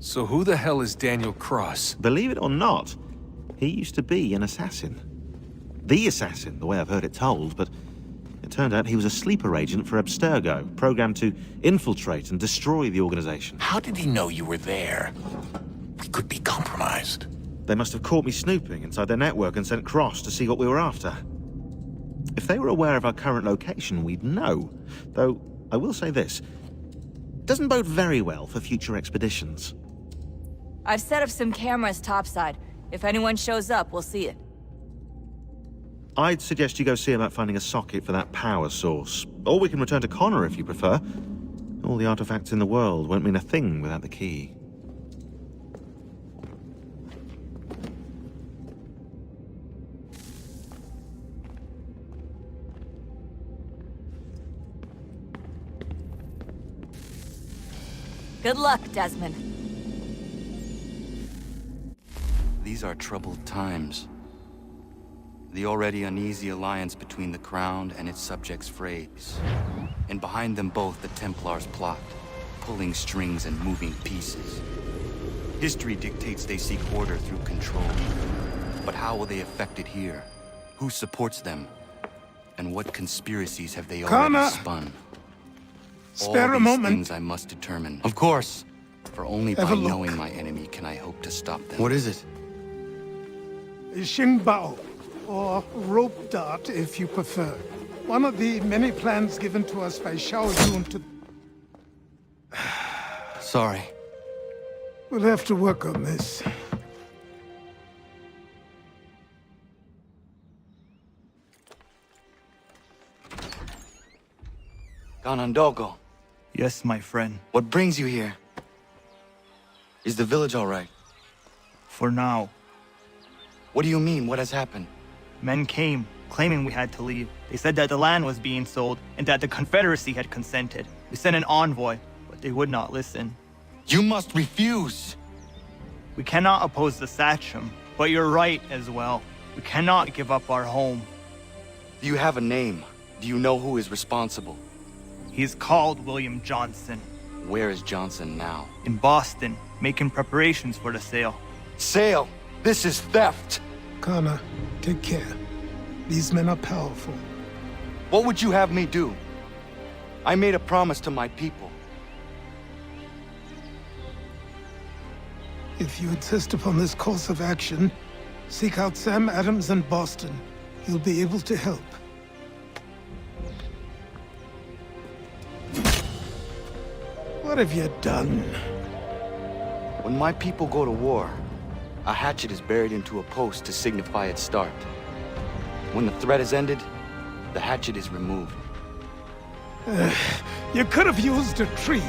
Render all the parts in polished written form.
So who the hell is Daniel Cross? Believe it or not, he used to be an assassin. The assassin, the way I've heard it told, but it turned out he was a sleeper agent for Abstergo, programmed to infiltrate and destroy the organization. How did he know you were there? We could be compromised. They must have caught me snooping inside their network and sent Cross to see what we were after. If they were aware of our current location, we'd know. Though, I will say this. Doesn't bode very well for future expeditions. I've set up some cameras topside. If anyone shows up, we'll see it. I'd suggest you go see about finding a socket for that power source. Or we can return to Connor if you prefer. All the artifacts in the world won't mean a thing without the key. Good luck, Desmond. These are troubled times. The already uneasy alliance between the Crown and its subjects frays. And behind them both the Templars plot, pulling strings and moving pieces. History dictates they seek order through control. But how will they affect it here? Who supports them? And what conspiracies have they already spun? Spare a All these moment. things I must determine. Of course. For only by knowing my enemy can I hope to stop them. What is it? Xingbao, or rope dart if you prefer. One of the many plans given to us by Xiao Yun to... Sorry. We'll have to work on this. Ganondogo, Yes, my friend. what brings you here? Is the village all right? For now. What do you mean? What has happened? Men came, claiming we had to leave. They said that the land was being sold, and that the Confederacy had consented. We sent an envoy, but they would not listen. You must refuse! We cannot oppose the Sachem, but you're right as well. We cannot give up our home. Do you have a name? Do you know who is responsible? He's called William Johnson, Where is Johnson now? in Boston, making preparations for the sale. Sale! This is theft! Connor, take care. These men are powerful. What would you have me do? I made a promise to my people. If you insist upon this course of action, seek out Sam Adams in Boston. He'll be able to help. What have you done? When my people go to war, a hatchet is buried into a post to signify its start. When the threat is ended, the hatchet is removed. You could have used a tree.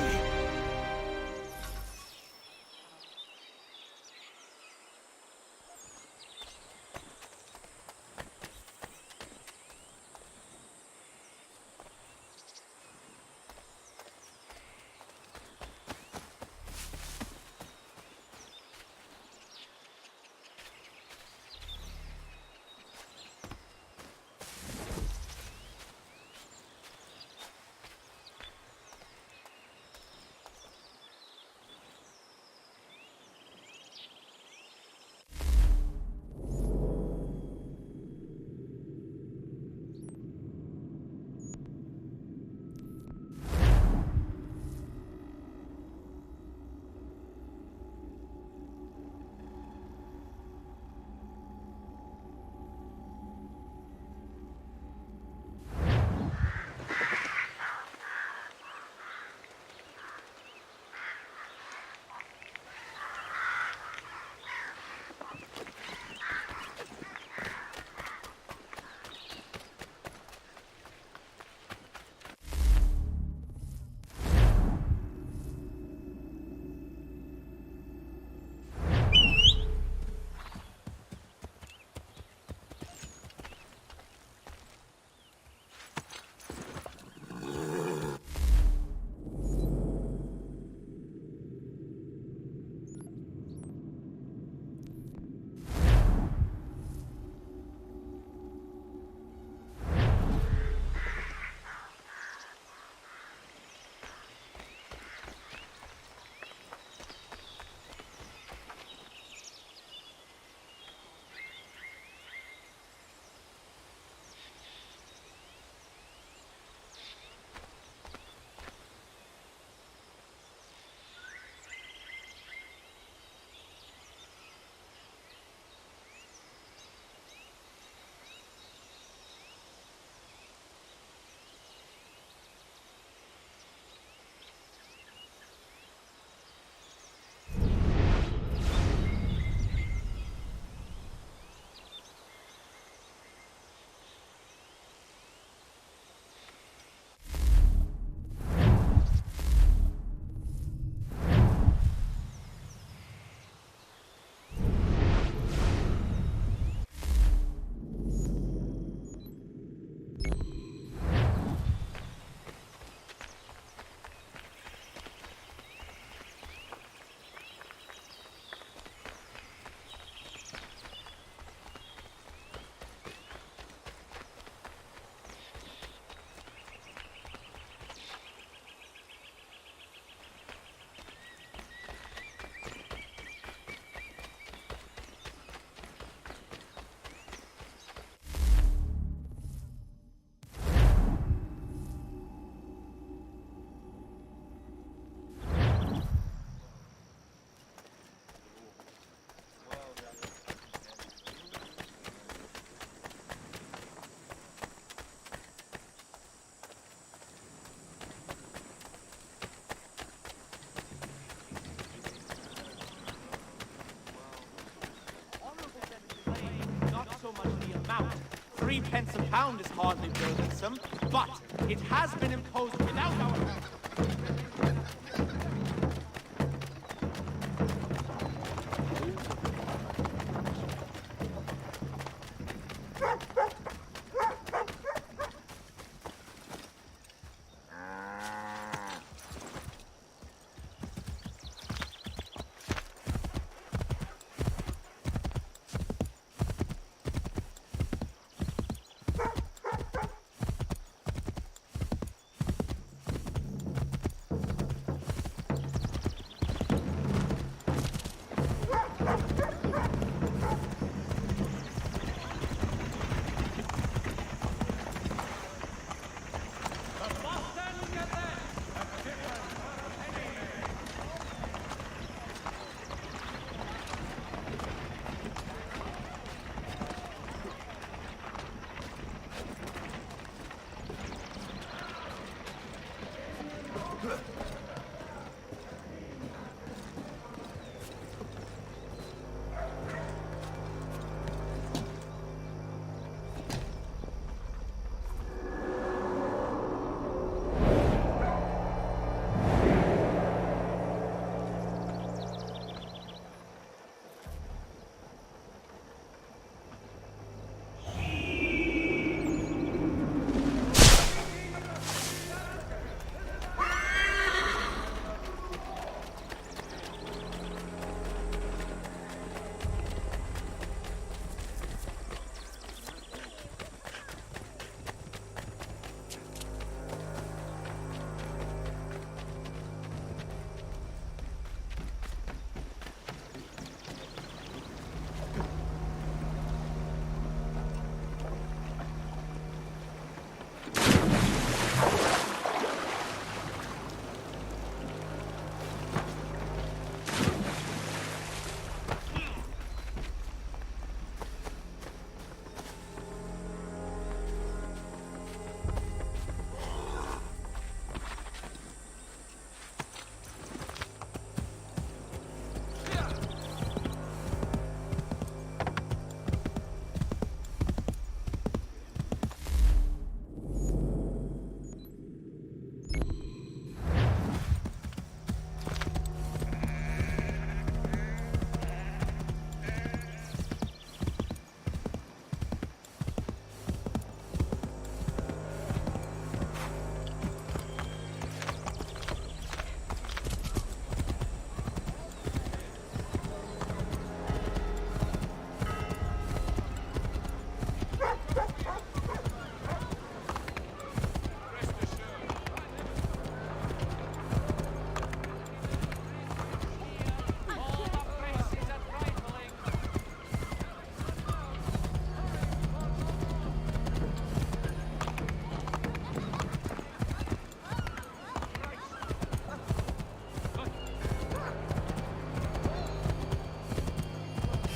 pence a pound is hardly burdensome, but it has been imposed without our help.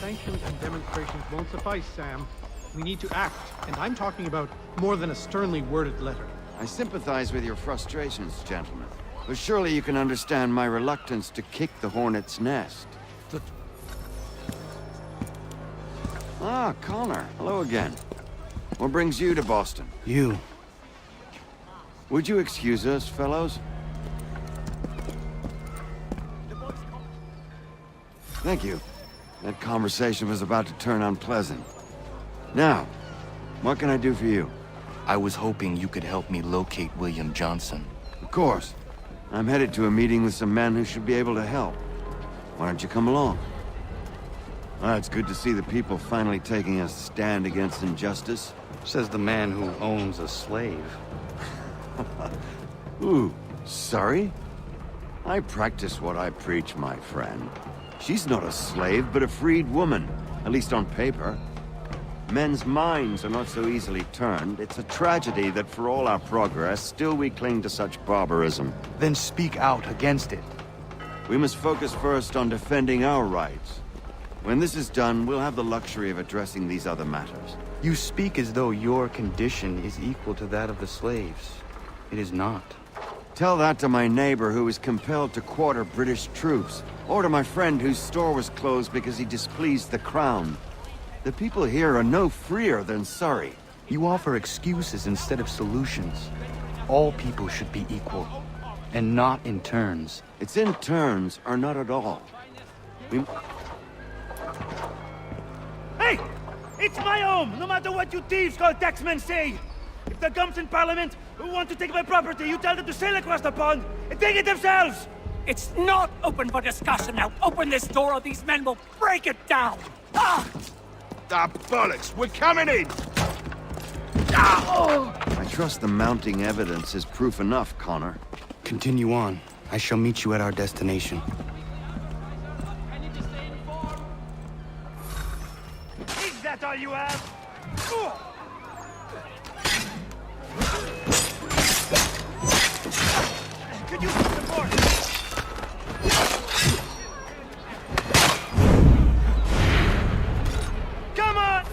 Sanctions and demonstrations won't suffice, Sam. We need to act, and I'm talking about more than a sternly worded letter. I sympathize with your frustrations, gentlemen. But surely you can understand my reluctance to kick the hornet's nest. Ah, Connor. Hello again. What brings you to Boston? You. Would you excuse us, fellows? Thank you. That conversation was about to turn unpleasant. Now, what can I do for you? I was hoping you could help me locate William Johnson. Of course. I'm headed to a meeting with some men who should be able to help. Why don't you come along? Ah, it's good to see the people finally taking a stand against injustice. Says the man who owns a slave. Ooh, sorry? I practice what I preach, my friend. She's not a slave, but a freed woman, at least on paper. Men's minds are not so easily turned. It's a tragedy that for all our progress, still we cling to such barbarism. Then speak out against it. We must focus first on defending our rights. When this is done, we'll have the luxury of addressing these other matters. You speak as though your condition is equal to that of the slaves. It is not. Tell that to my neighbor who was compelled to quarter British troops, or to my friend whose store was closed because he displeased the crown. The people here are no freer than Surrey. You offer excuses instead of solutions. All people should be equal, and not in turns. It's in turns, or not at all. We... Hey! It's my home, no matter what you thieves called taxmen say! If the gums in Parliament who want to take my property, you tell them to sail across the pond and take it themselves! It's not open for discussion now. Open this door or these men will break it down. Ah! Ah, bollocks! We're coming in! I trust the mounting evidence is proof enough, Connor. Continue on. I shall meet you at our destination. Is that all you have? Could you put some more? Come on!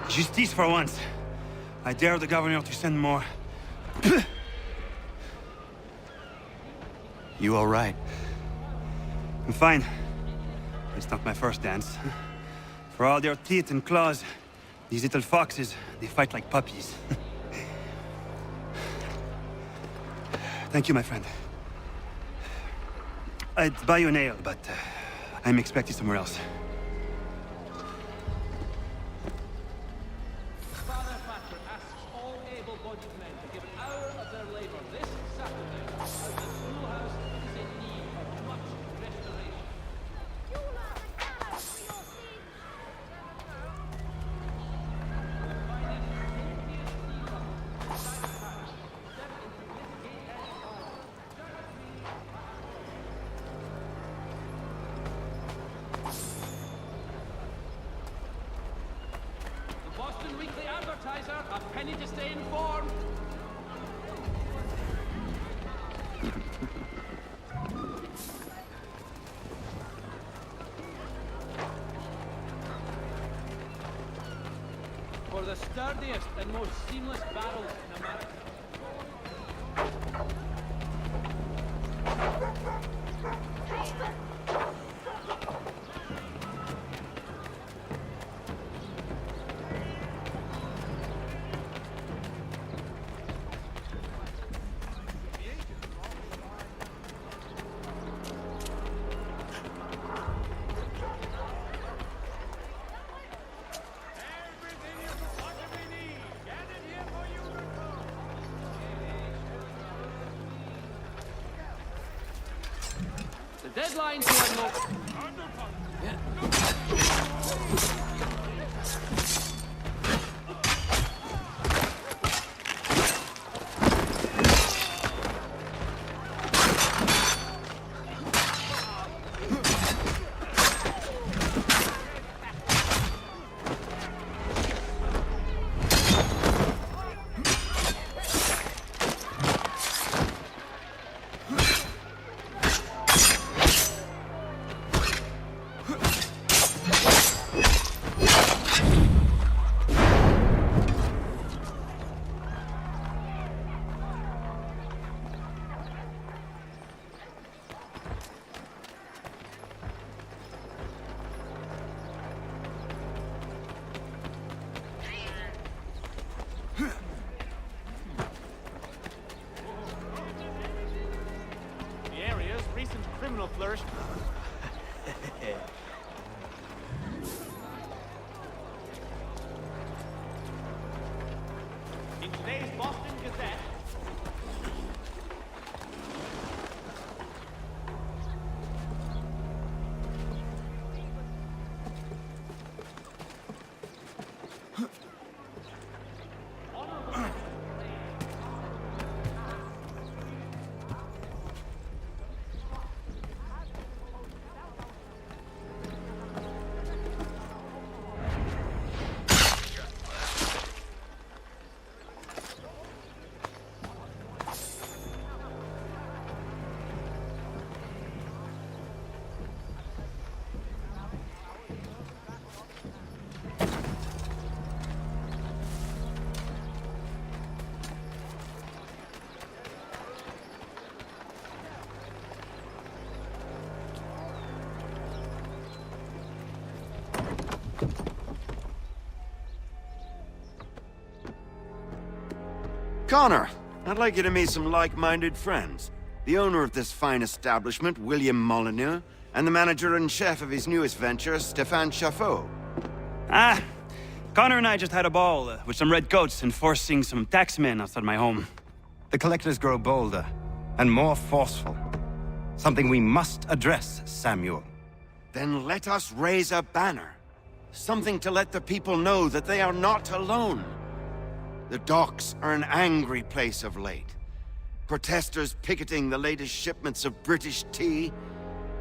Justice for once. I dare the governor to send more. You all right? I'm fine. It's not my first dance. For all their teeth and claws, these little foxes, they fight like puppies. Thank you, my friend. I'd buy you an ale, but I'm expected somewhere else. A penny to stay informed. For the sturdiest and most seamless barrels in America. Deadline to unlock. Criminal flourish. In today's Boston Gazette. Connor, I'd like you to meet some like-minded friends. The owner of this fine establishment, William Molyneux, and the manager and chef of his newest venture, Stéphane Chaffeau. Ah, Connor and I just had a ball with some red coats enforcing some taxmen outside my home. The collectors grow bolder and more forceful. Something we must address, Samuel. Then let us raise a banner. Something to let the people know that they are not alone. The docks are an angry place of late. Protesters picketing the latest shipments of British tea.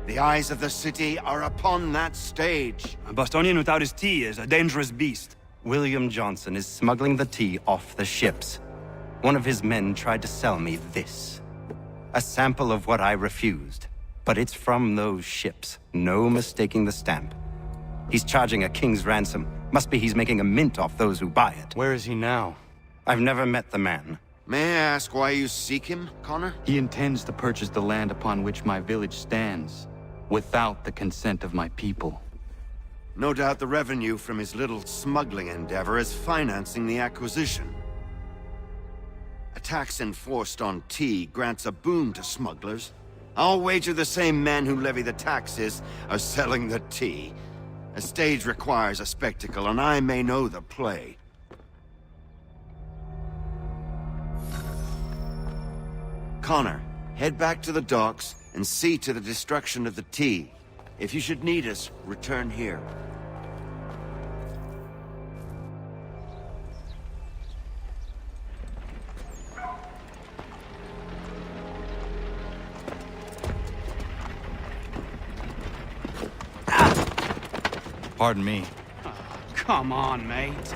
The eyes of the city are upon that stage. A Bostonian without his tea is a dangerous beast. William Johnson is smuggling the tea off the ships. One of his men tried to sell me this. A sample of what I refused. But it's from those ships. No mistaking the stamp. He's charging a king's ransom. Must be he's making a mint off those who buy it. Where is he now? I've never met the man. May I ask why you seek him, Connor? He intends to purchase the land upon which my village stands, without the consent of my people. No doubt the revenue from his little smuggling endeavor is financing the acquisition. A tax enforced on tea grants a boon to smugglers. I'll wager the same men who levy the taxes are selling the tea. A stage requires a spectacle, and I may know the play. Connor, head back to the docks and see to the destruction of the tea. If you should need us, return here. Pardon me. Come on, mate.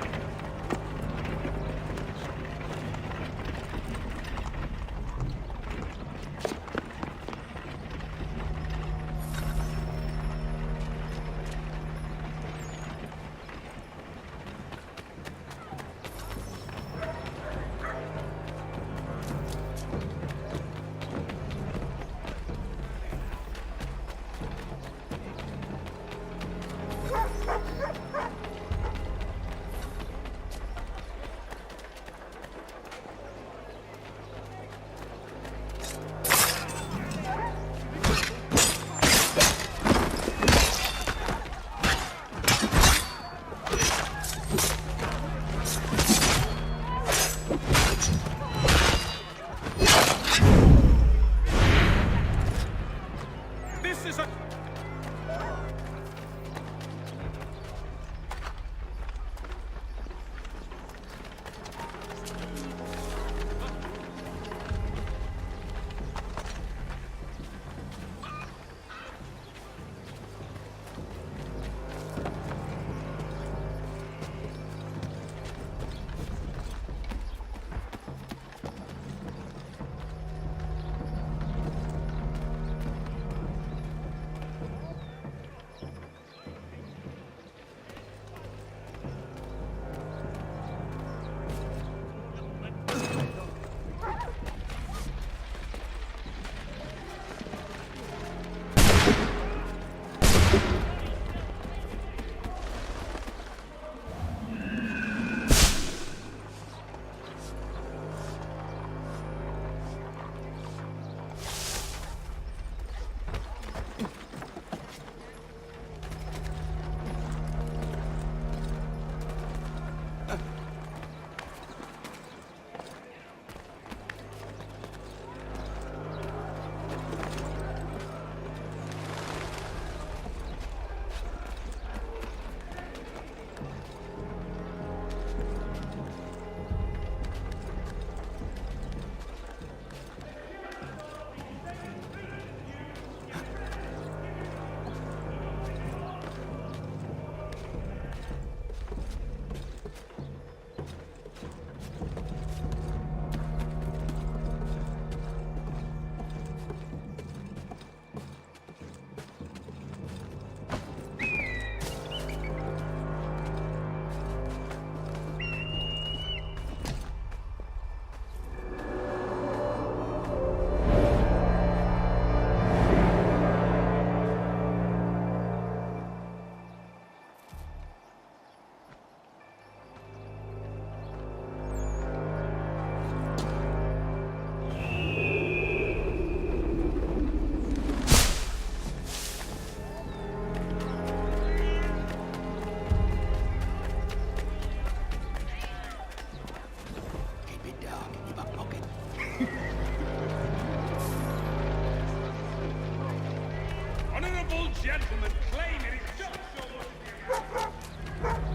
gentlemen claim it is just so much.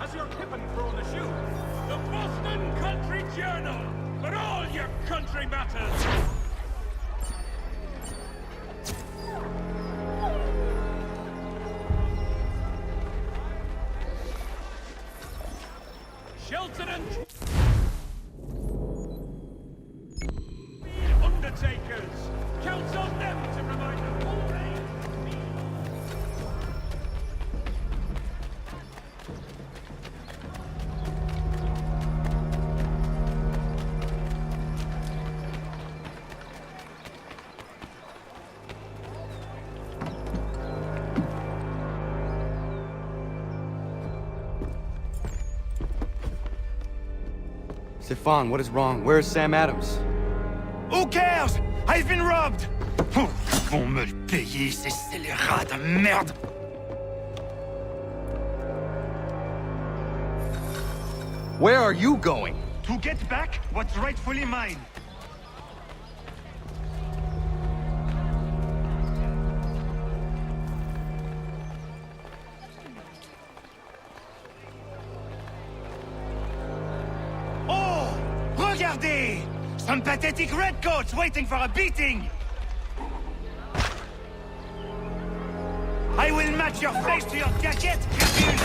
Has your pippin thrown a shoe? The Boston Country Journal! For all your country matters! Shelton and undertakers! Counts on them to provide the full range. Stefan, what is wrong? Where is Sam Adams? Who cares? I've been robbed! Oh, ils vont me le payer, ces scélérats de merde! Where are you going? To get back what's rightfully mine. Oh! Regardez! Some pathetic redcoats waiting for a beating! I will match your face to your jacket, Captain!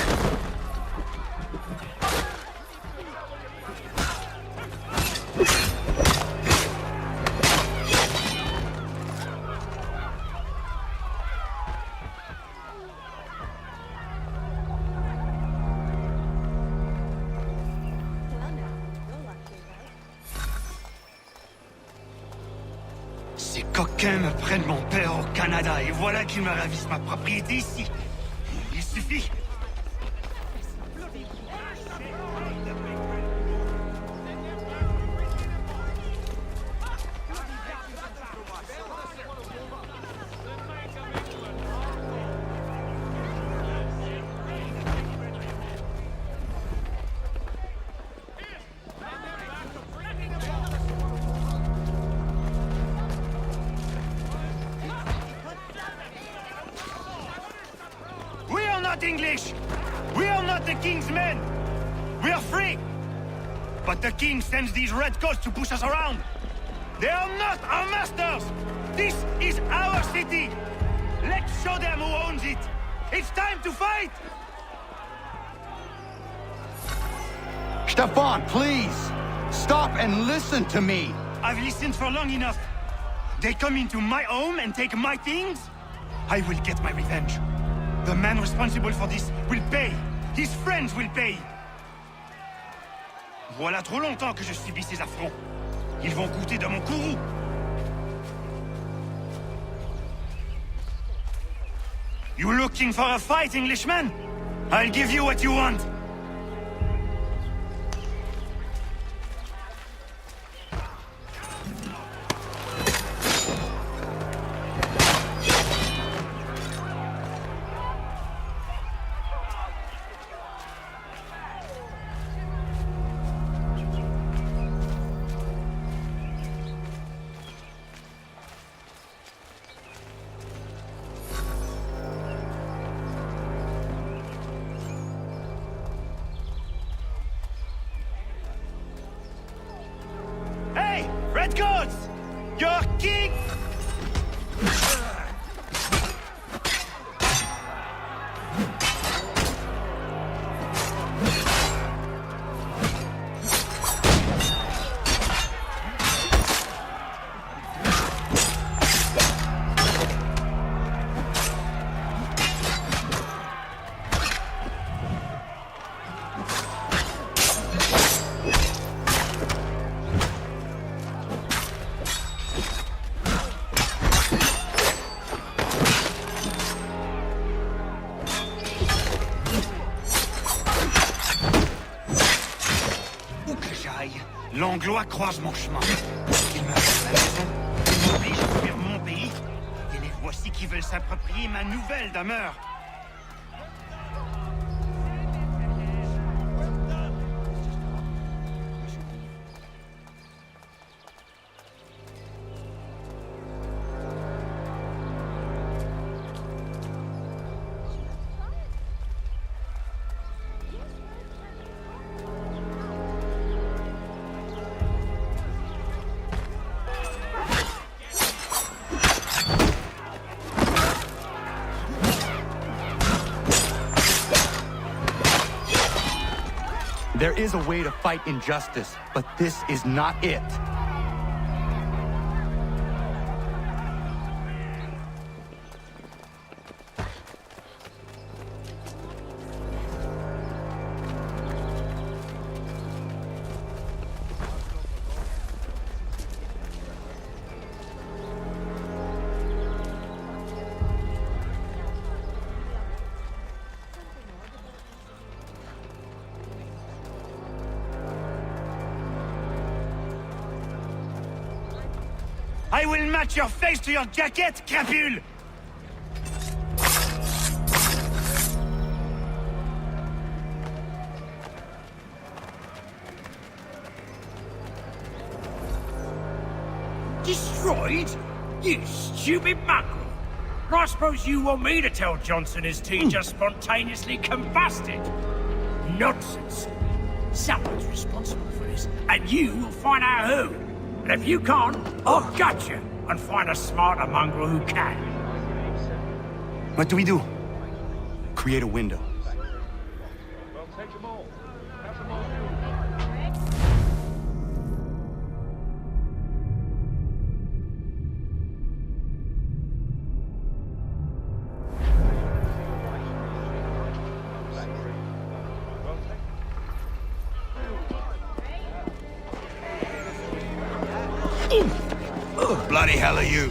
Ces coquins me prennent mon père au Canada et voilà qu'ils me ravissent ma propriété ici. Il suffit. English! We are not the king's men! We are free! But the king sends these redcoats to push us around! They are not our masters! This is our city! Let's show them who owns it! It's time to fight! Stefan, please! Stop and listen to me! I've listened for long enough. They come into my home and take my things? I will get my revenge. The man responsible for this will pay. His friends will pay. Voilà trop longtemps que je subis ces affronts. Ils vont goûter de mon courroux. You looking for a fight, Englishman? I'll give you what you want. Redcoats! Your king! L'Anglois croise mon chemin. Ils me laissent la maison, ils m'obligent à fuir mon pays, et les voici qui veulent s'approprier ma nouvelle demeure. There is a way to fight injustice, but this is not it. I will match your face to your jacket, crapule! Destroyed? You stupid mongrel! I suppose you want me to tell Johnson his tea just spontaneously combusted? Nonsense! Someone's responsible for this, and you will find out who. And if you can't, I'll gut you and find a smarter mongrel who can. What do we do? Create a window. Well, take them all. Have them Bloody hell are you?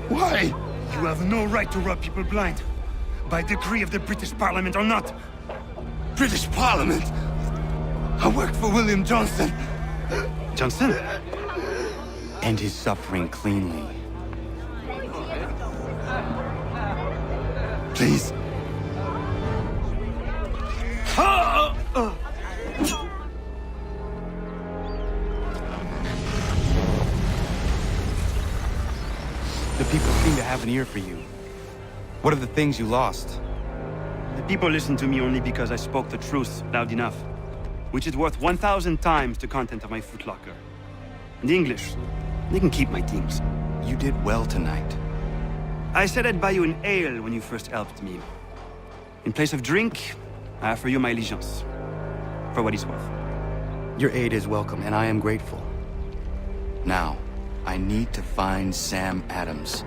Why? You have no right to rob people blind. By decree of the British Parliament or not. British Parliament? I worked for William Johnson. Johnson? End his suffering cleanly. Please. The people seem to have an ear for you. What are the things you lost? The people listen to me only because I spoke the truth loud enough, which is worth 1,000 times the content of my footlocker. And the English, they can keep my things. You did well tonight. I said I'd buy you an ale when you first helped me. In place of drink, I offer you my allegiance. For what it's worth. Your aid is welcome, and I am grateful. Now, I need to find Sam Adams.